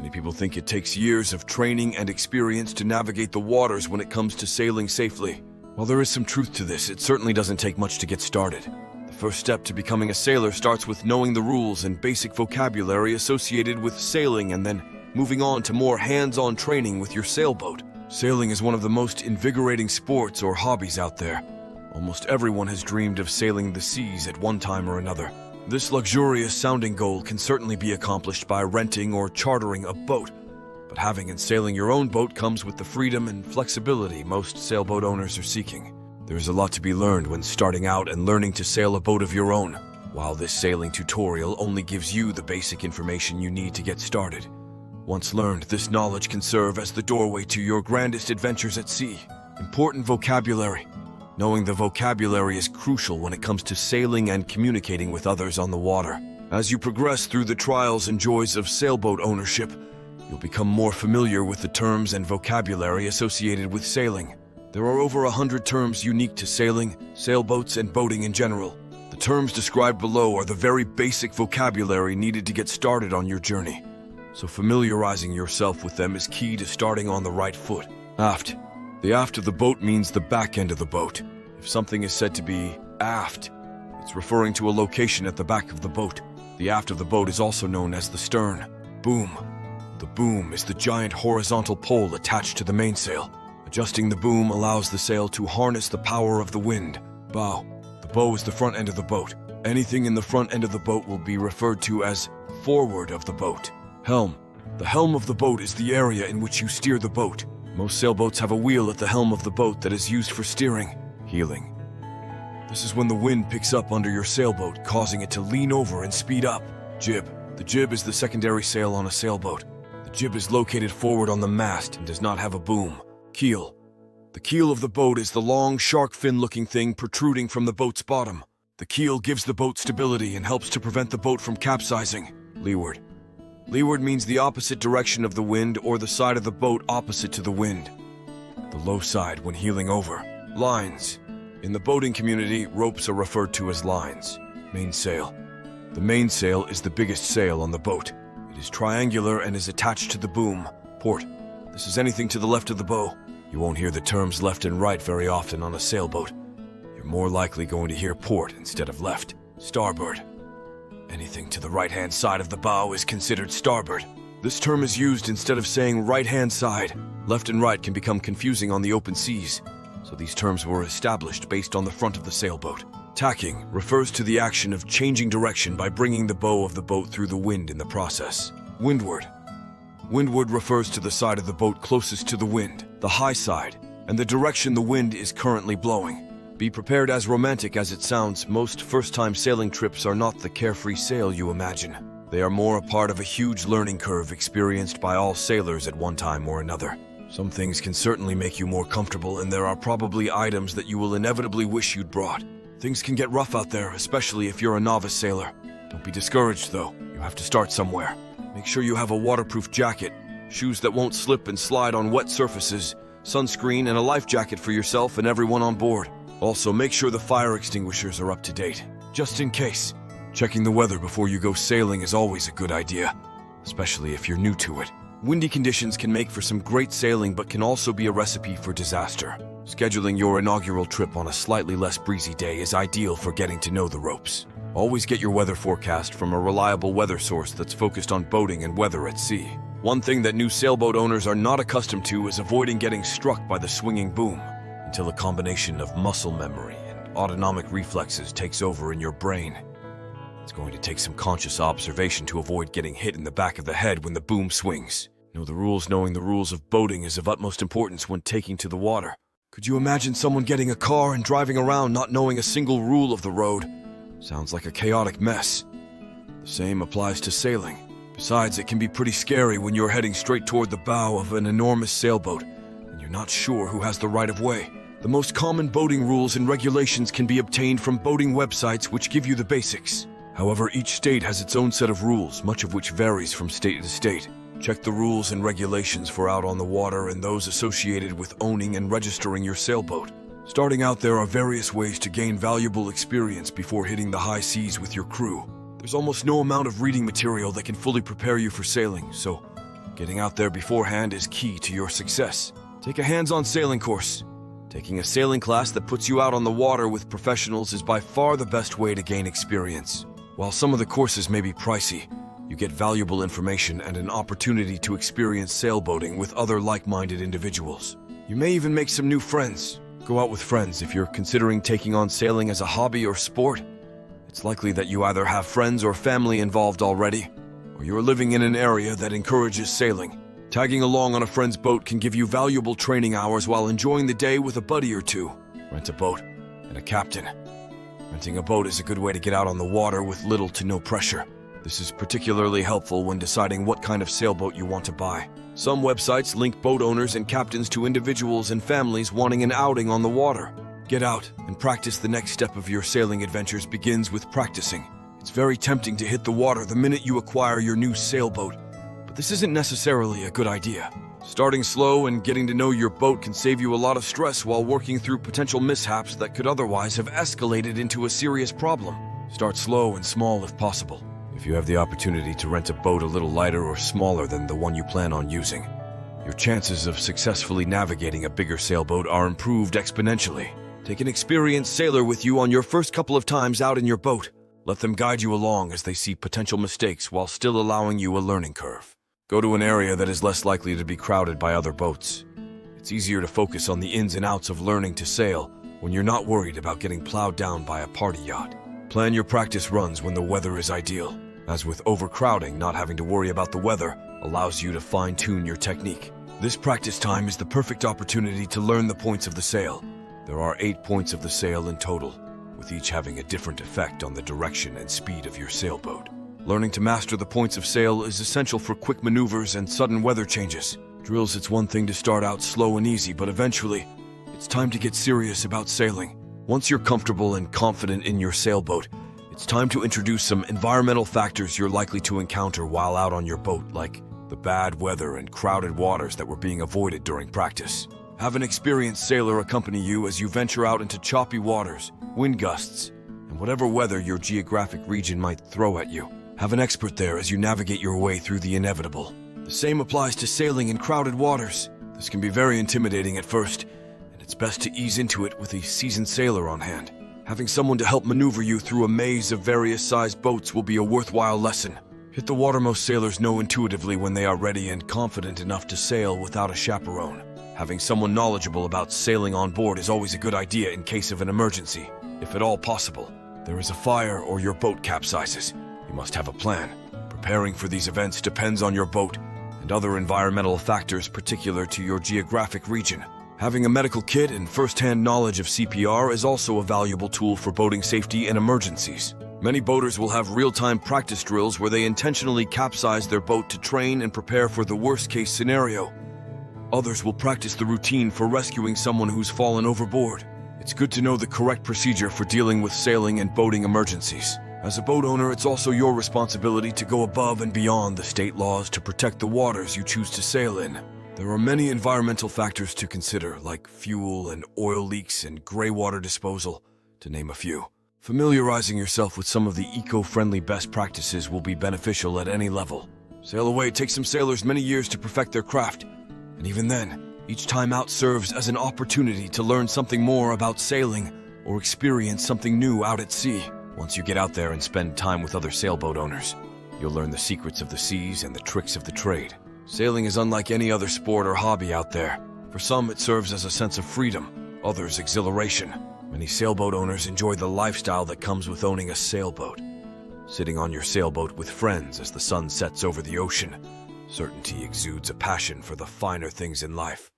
Many people think it takes years of training and experience to navigate the waters when it comes to sailing safely. While there is some truth to this, it certainly doesn't take much to get started. The first step to becoming a sailor starts with knowing the rules and basic vocabulary associated with sailing, and then moving on to more hands-on training with your sailboat. Sailing is one of the most invigorating sports or hobbies out there. Almost everyone has dreamed of sailing the seas at one time or another. This luxurious sounding goal can certainly be accomplished by renting or chartering a boat, but having and sailing your own boat comes with the freedom and flexibility most sailboat owners are seeking. There's a lot to be learned when starting out and learning to sail a boat of your own. While this sailing tutorial only gives you the basic information you need to get started, once learned, this knowledge can serve as the doorway to your grandest adventures at sea. Important vocabulary. Knowing the vocabulary is crucial when it comes to sailing and communicating with others on the water. As you progress through the trials and joys of sailboat ownership, you'll become more familiar with the terms and vocabulary associated with sailing. There are over 100 terms unique to sailing, sailboats, and boating in general. The terms described below are the very basic vocabulary needed to get started on your journey, so familiarizing yourself with them is key to starting on the right foot. Aft. The aft of the boat means the back end of the boat. If something is said to be aft, it's referring to a location at the back of the boat. The aft of the boat is also known as the stern. Boom. The boom is the giant horizontal pole attached to the mainsail. Adjusting the boom allows the sail to harness the power of the wind. Bow. The bow is the front end of the boat. Anything in the front end of the boat will be referred to as forward of the boat. Helm. The helm of the boat is the area in which you steer the boat. Most sailboats have a wheel at the helm of the boat that is used for steering. Heeling. This is when the wind picks up under your sailboat, causing it to lean over and speed up. Jib. The jib is the secondary sail on a sailboat. The jib is located forward on the mast and does not have a boom. Keel. The keel of the boat is the long, shark fin-looking thing protruding from the boat's bottom. The keel gives the boat stability and helps to prevent the boat from capsizing. Leeward. Leeward means the opposite direction of the wind or the side of the boat opposite to the wind. The low side when heeling over. Lines. In the boating community, ropes are referred to as lines. Mainsail. The mainsail is the biggest sail on the boat. It is triangular and is attached to the boom. Port. This is anything to the left of the bow. You won't hear the terms left and right very often on a sailboat. You're more likely going to hear port instead of left. Starboard. Anything to the right-hand side of the bow is considered starboard. This term is used instead of saying right-hand side. Left and right can become confusing on the open seas, so these terms were established based on the front of the sailboat. Tacking refers to the action of changing direction by bringing the bow of the boat through the wind in the process. Windward. Windward refers to the side of the boat closest to the wind, the high side, and the direction the wind is currently blowing. Be prepared. As romantic as it sounds, most first-time sailing trips are not the carefree sail you imagine. They are more a part of a huge learning curve experienced by all sailors at one time or another. Some things can certainly make you more comfortable, and there are probably items that you will inevitably wish you'd brought. Things can get rough out there, especially if you're a novice sailor. Don't be discouraged, though. You have to start somewhere. Make sure you have a waterproof jacket, shoes that won't slip and slide on wet surfaces, sunscreen, and a life jacket for yourself and everyone on board. Also, make sure the fire extinguishers are up to date, just in case. Checking the weather before you go sailing is always a good idea, especially if you're new to it. Windy conditions can make for some great sailing, but can also be a recipe for disaster. Scheduling your inaugural trip on a slightly less breezy day is ideal for getting to know the ropes. Always get your weather forecast from a reliable weather source that's focused on boating and weather at sea. One thing that new sailboat owners are not accustomed to is avoiding getting struck by the swinging boom, until a combination of muscle memory and autonomic reflexes takes over in your brain. It's going to take some conscious observation to avoid getting hit in the back of the head when the boom swings. Know the rules. Knowing the rules of boating is of utmost importance when taking to the water. Could you imagine someone getting a car and driving around not knowing a single rule of the road? Sounds like a chaotic mess. The same applies to sailing. Besides, it can be pretty scary when you're heading straight toward the bow of an enormous sailboat, and you're not sure who has the right of way. The most common boating rules and regulations can be obtained from boating websites which give you the basics. However, each state has its own set of rules, much of which varies from state to state. Check the rules and regulations for out on the water and those associated with owning and registering your sailboat. Starting out, there are various ways to gain valuable experience before hitting the high seas with your crew. There's almost no amount of reading material that can fully prepare you for sailing, so Getting out there beforehand is key to your success. Take a hands-on sailing course. Taking a sailing class that puts you out on the water with professionals is by far the best way to gain experience. While some of the courses may be pricey, you get valuable information and an opportunity to experience sailboating with other like-minded individuals. You may even make some new friends. Go out with friends if you're considering taking on sailing as a hobby or sport. It's likely that you either have friends or family involved already, or you're living in an area that encourages sailing. Tagging along on a friend's boat can give you valuable training hours while enjoying the day with a buddy or two. Rent a boat and a captain. Renting a boat is a good way to get out on the water with little to no pressure. This is particularly helpful when deciding what kind of sailboat you want to buy. Some websites link boat owners and captains to individuals and families wanting an outing on the water. Get out and practice. The next step of your sailing adventures begins with practicing. It's very tempting to hit the water the minute you acquire your new sailboat, but this isn't necessarily a good idea. Starting slow and getting to know your boat can save you a lot of stress while working through potential mishaps that could otherwise have escalated into a serious problem. Start slow and small if possible. If you have the opportunity to rent a boat a little lighter or smaller than the one you plan on using, your chances of successfully navigating a bigger sailboat are improved exponentially. Take an experienced sailor with you on your first couple of times out in your boat. Let them guide you along as they see potential mistakes while still allowing you a learning curve. Go to an area that is less likely to be crowded by other boats. It's easier to focus on the ins and outs of learning to sail when you're not worried about getting plowed down by a party yacht. Plan your practice runs when the weather is ideal. As with overcrowding, not having to worry about the weather allows you to fine-tune your technique. This practice time is the perfect opportunity to learn the points of the sail. There are 8 points of the sail in total, with each having a different effect on the direction and speed of your sailboat. Learning to master the points of sail is essential for quick maneuvers and sudden weather changes. Drills, it's one thing to start out slow and easy, but eventually, it's time to get serious about sailing. Once you're comfortable and confident in your sailboat, it's time to introduce some environmental factors you're likely to encounter while out on your boat, like the bad weather and crowded waters that were being avoided during practice. Have an experienced sailor accompany you as you venture out into choppy waters, wind gusts, and whatever weather your geographic region might throw at you. Have an expert there as you navigate your way through the inevitable. The same applies to sailing in crowded waters. This can be very intimidating at first, and it's best to ease into it with a seasoned sailor on hand. Having someone to help maneuver you through a maze of various sized boats will be a worthwhile lesson. Hit the water. Most sailors know intuitively when they are ready and confident enough to sail without a chaperone. Having someone knowledgeable about sailing on board is always a good idea in case of an emergency. If at all possible, there is a fire or your boat capsizes. You must have a plan. Preparing for these events depends on your boat and other environmental factors particular to your geographic region. Having a medical kit and first-hand knowledge of CPR is also a valuable tool for boating safety in emergencies. Many boaters will have real-time practice drills where they intentionally capsize their boat to train and prepare for the worst-case scenario. Others will practice the routine for rescuing someone who's fallen overboard. It's good to know the correct procedure for dealing with sailing and boating emergencies. As a boat owner, it's also your responsibility to go above and beyond the state laws to protect the waters you choose to sail in. There are many environmental factors to consider, like fuel and oil leaks and gray water disposal, to name a few. Familiarizing yourself with some of the eco-friendly best practices will be beneficial at any level. Sail away takes some sailors many years to perfect their craft, and even then, each time out serves as an opportunity to learn something more about sailing or experience something new out at sea. Once you get out there and spend time with other sailboat owners, you'll learn the secrets of the seas and the tricks of the trade. Sailing is unlike any other sport or hobby out there. For some, it serves as a sense of freedom, others exhilaration. Many sailboat owners enjoy the lifestyle that comes with owning a sailboat. Sitting on your sailboat with friends as the sun sets over the ocean, certainty exudes a passion for the finer things in life.